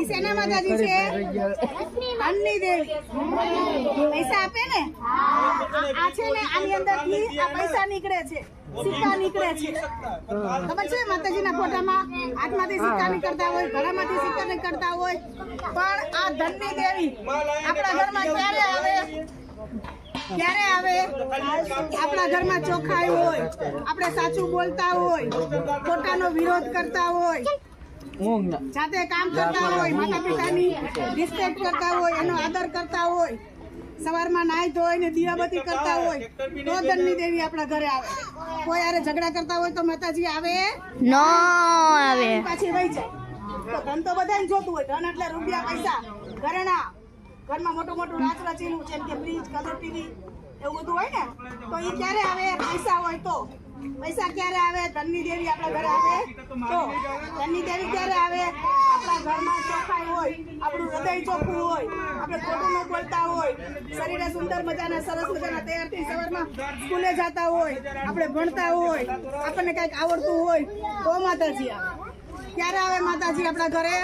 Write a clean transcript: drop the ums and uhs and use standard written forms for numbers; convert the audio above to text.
સેના માતાજી છે? ધનની દેવી. પૈસા આપે ને? આ છે ને, આની અંદરથી આ પૈસા નીકળે છે, સિક્કા નીકળે છે. ખબર છે માતાજીના ફોટામાં હાથમાંથી સિક્કા નીકળતા હોય, ગળામાંથી સિક્કા નીકળતા હોય. પણ આ ધનની દેવી આપણા ઘરમાં ક્યારે આવે? ક્યારે આવે? આપણા ઘરમાં ચોખ્ખાઈ હોય, આપણે સાચું બોલતા હોય, ખોટાનો વિરોધ કરતા હોય, જાતે કામ કરતા હોય, માતા પિતાની રિસ્પેક્ટ કરતા હોય, એનો આદર કરતા હોય, સવારમાં નાઈ ધોઈ ને દીવાબત્તી કરતા હોય, તો ધનની દેવી આપણા ઘરે આવે. કોઈ યારે ઝઘડા કરતા હોય તો માતાજી આવે ન આવે, પાછી વહી જાય. તો ધન તો બધાને જોતું હોય. ધન એટલે રૂપિયા, પૈસા, ઘરેણા, ઘરમાં મોટું મોટું રાચ રચેલું, જેમ કે ફ્રીજ, કલર ટીવી, એવું બધું હોય ને. તો એ ક્યારે આવે? પૈસા હોય તો. પૈસા ક્યારે આવે? ધનની દેવી આપણા ઘરે આવે તો. ધનની દેવી ક્યારે આવે? આપણા ઘરમાં ચોખ્ખાઈ હોય, આપણું હૃદય ચોખ્ખું હોય, આપણે ખોટું ન બોલતા હોય, શરીરે સુંદર મજાના સરસ મજાના તૈયારથી સવારમાં સ્કૂલે જતા હોય, આપણે ભણતા હોય, આપણને કંઈક આવડતું હોય તો માતાજી આવે. ક્યારે આવે માતાજી આપણા ઘરે?